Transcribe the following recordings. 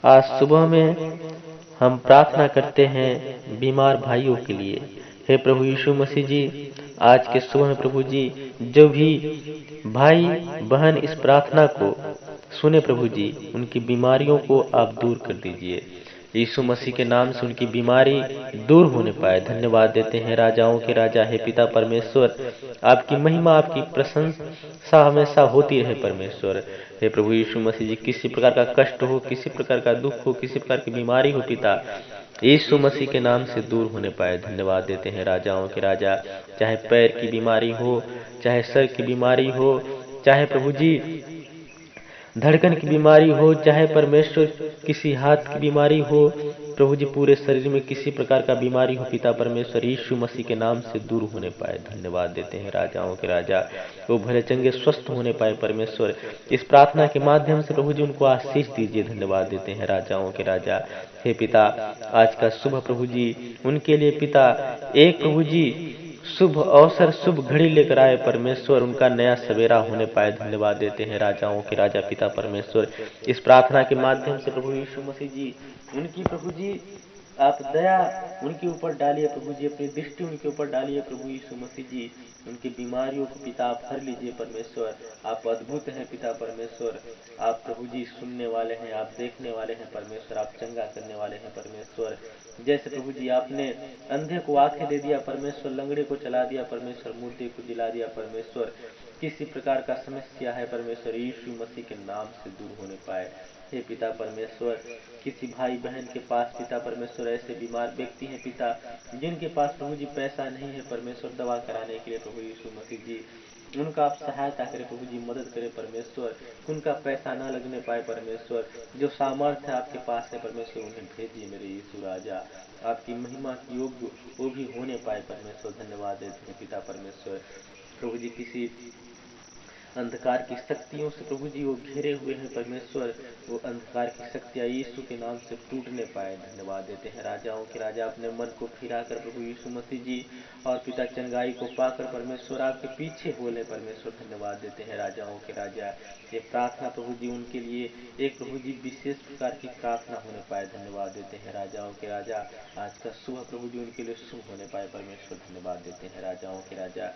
आज सुबह में हम प्रार्थना करते हैं बीमार भाइयों के लिए। हे प्रभु यीशु मसीह जी, आज के सुबह में प्रभु जी, जो भी भाई बहन इस प्रार्थना को सुने प्रभु जी, उनकी बीमारियों को आप दूर कर दीजिए। यीशु मसीह के नाम से उनकी बीमारी दूर होने पाए। धन्यवाद देते हैं राजाओं के राजा हे पिता परमेश्वर। आपकी महिमा, आपकी प्रशंसा हमेशा होती रहे परमेश्वर। हे प्रभु यीशु मसीह जी, किसी प्रकार का कष्ट हो, किसी प्रकार का दुख हो, किसी प्रकार की बीमारी हो पिता, यीशु मसीह के नाम से दूर होने पाए। धन्यवाद देते हैं राजाओं के राजा। चाहे पैर की बीमारी हो, चाहे सर की बीमारी हो, चाहे प्रभु जी धड़कन की बीमारी हो, चाहे परमेश्वर किसी हाथ की बीमारी हो, प्रभु जी पूरे शरीर में किसी प्रकार का बीमारी हो पिता परमेश्वर, यीशु मसीह के नाम से दूर होने पाए। धन्यवाद देते हैं राजाओं के राजा। वो भले चंगे स्वस्थ होने पाए परमेश्वर। इस प्रार्थना के माध्यम से प्रभु जी उनको आशीष दीजिए। धन्यवाद देते हैं राजाओं के राजा। हे पिता, आज का सुबह प्रभु जी उनके लिए पिता एक प्रभु जी शुभ अवसर, शुभ घड़ी लेकर आए परमेश्वर, उनका नया सवेरा होने पाए। धन्यवाद देते हैं राजाओं के राजा पिता परमेश्वर। इस प्रार्थना के माध्यम से प्रभु यीशु मसीह जी उनकी प्रभु जी आप दया उनके ऊपर डालिए प्रभु जी, अपनी दृष्टि उनके ऊपर डालिए प्रभु यीशु मसीह जी। उनकी बीमारियों को पिता आप हर लीजिए परमेश्वर। आप अद्भुत हैं पिता परमेश्वर। आप प्रभु जी सुनने वाले हैं, आप देखने वाले हैं परमेश्वर, आप चंगा करने वाले हैं परमेश्वर। जैसे प्रभु जी आपने अंधे को आंखें दे दिया परमेश्वर, लंगड़े को चला दिया परमेश्वर, मुर्दे को जिला दिया परमेश्वर। किसी प्रकार का समस्या है परमेश्वर, यीशु मसीह के नाम से दूर होने पाए। हे पिता परमेश्वर, किसी भाई बहन के पास पिता परमेश्वर ऐसे बीमार व्यक्ति हैं पिता, जिनके पास प्रभु जी पैसा नहीं है परमेश्वर दवा कराने के लिए, प्रभु यीशु मसीह जी उनका आप सहायता करें प्रभु जी, मदद करें परमेश्वर। उनका पैसा ना लगने पाए परमेश्वर। जो सामर्थ्य आपके पास है परमेश्वर, उन्हें भेजिए मेरे यीशु राजा। आपकी महिमा की योग्य वो भी होने पाए परमेश्वर। धन्यवाद देते हैं पिता परमेश्वर। प्रभु जी किसी अंधकार की शक्तियों से प्रभु जी वो घिरे हुए हैं परमेश्वर, वो अंधकार की शक्तियां यीशु के नाम से टूटने पाए। धन्यवाद देते हैं राजाओं के राजा। अपने मन को फिरा कर प्रभु यीशु मसीह जी और पिता चंगाई को पाकर परमेश्वर आपके पीछे हो ले परमेश्वर। धन्यवाद देते हैं राजाओं के राजा। ये प्रार्थना प्रभु जी उनके लिए एक प्रभु जी विशेष प्रकार की प्रार्थना होने पाए। धन्यवाद देते हैं राजाओं के राजा। आज का सुबह प्रभु जी उनके लिए शुभ होने पाए परमेश्वर। धन्यवाद देते हैं राजाओं के राजा।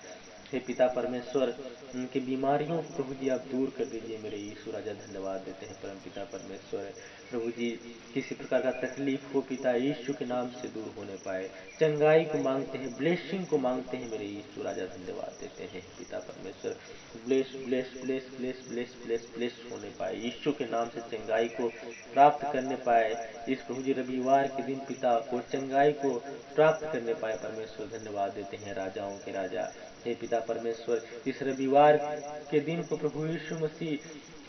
हे पिता परमेश्वर, उनकी बीमारियों को प्रभु जी आप दूर कर दीजिए मेरे यीशु राजा। धन्यवाद देते हैं परम पिता परमेश्वर। प्रभु जी किसी प्रकार का तकलीफ हो पिता, यीशु के नाम से दूर होने पाए। चंगाई को मांगते हैं, ब्लेसिंग को मांगते हैं मेरे यीशु राजा। धन्यवाद देते हैं पिता परमेश्वर। Bless bless bless bless bless bless bless होने पाए, यीशु के नाम से चंगाई को प्राप्त करने पाए। इस प्रभु जी रविवार के दिन पिता वो चंगाई को प्राप्त करने पाए परमेश्वर। धन्यवाद देते हैं राजाओं के राजा। हे पिता परमेश्वर, इस रविवार के दिन को प्रभु यीशु मसीह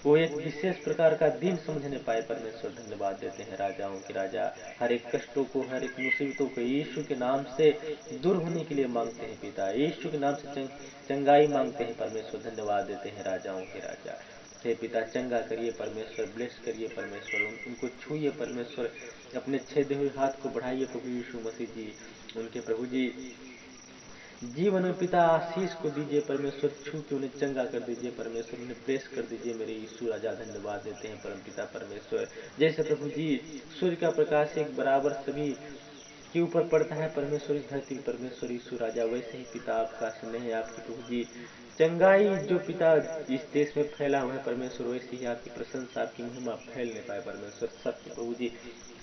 वो एक विशेष प्रकार का दिन समझने पाए परमेश्वर। धन्यवाद देते हैं राजाओं के राजा। हर एक कष्टों को, हर एक मुसीबतों को यीशु के नाम से दूर होने के लिए मांगते हैं पिता, यीशु के नाम से चंगाई मांगते हैं परमेश्वर। धन्यवाद देते हैं राजाओं के राजा। हे पिता चंगा करिए परमेश्वर, ब्लेस करिए परमेश्वर, उनको छूइए परमेश्वर, अपने छेदे हुए हाथ को बढ़ाइए प्रभु यीशु मसीह जी। उनके प्रभु जी जीवन में पिता आशीष को दीजिए परमेश्वर, छू के उन्हें चंगा कर दीजिए परमेश्वर, उन्हें ब्लेस कर दीजिए मेरे यीशु राजा। धन्यवाद देते हैं परम पिता परमेश्वर। जैसे प्रभु जी सूर्य का प्रकाश एक बराबर सभी के ऊपर पड़ता है परमेश्वर, इस धरती पर परमेश्वर यीशु राजा, वैसे ही पिता आपका स्नेह, आपकी प्रभु जी चंगाई जो पिता इस देश में फैला हुआ है परमेश्वर, वैसे ही आपकी प्रशंसा, आपकी महिमा फैलने पाए परमेश्वर। सबके प्रभु जी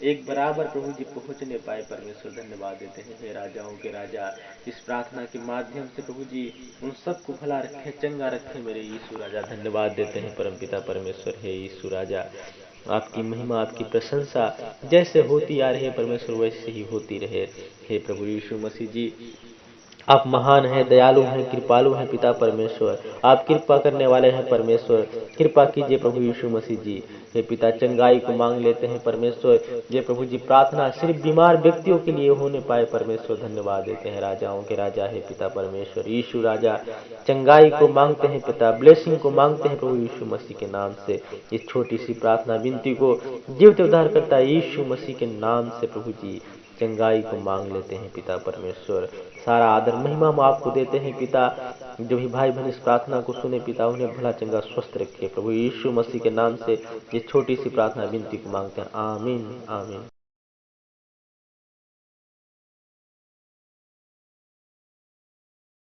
एक बराबर प्रभु जी पहुंचने पाए परमेश्वर। धन्यवाद देते हैं हे राजाओं के राजा। इस प्रार्थना के माध्यम से प्रभु जी उन सबको भला रखे, चंगा रखे मेरे यीशु राजा। धन्यवाद देते हैं परम पिता परमेश्वर। हे यीशु राजा, आपकी महिमा, आपकी प्रशंसा जैसे होती आ रही है परमेश्वर, वैसे ही होती रहे। हे प्रभु यीशु मसीह जी, आप महान हैं, दयालु हैं, कृपालु हैं पिता परमेश्वर। आप कृपा करने वाले हैं परमेश्वर। कृपा कीजिए प्रभु यीशु मसीह जी। हे पिता चंगाई को मांग लेते हैं परमेश्वर। ये प्रभु जी प्रार्थना सिर्फ बीमार व्यक्तियों के लिए होने पाए परमेश्वर। धन्यवाद देते हैं राजाओं के राजा। हे पिता परमेश्वर यीशु राजा, चंगाई को मांगते हैं पिता, ब्लेसिंग को मांगते हैं प्रभु यीशु मसीह के नाम से। इस छोटी सी प्रार्थना विनती को जीवित उद्धार करता यीशु मसीह के नाम से प्रभु जी चंगाई को मांग लेते हैं पिता परमेश्वर। सारा आदर महिमा हम आपको देते हैं पिता। जो भी भाई बहन इस प्रार्थना को सुने पिता उन्हें भला चंगा स्वस्थ रखे। प्रभु यीशु मसीह के नाम से ये छोटी सी प्रार्थना विनती को मांगते हैं, आमीन आमीन।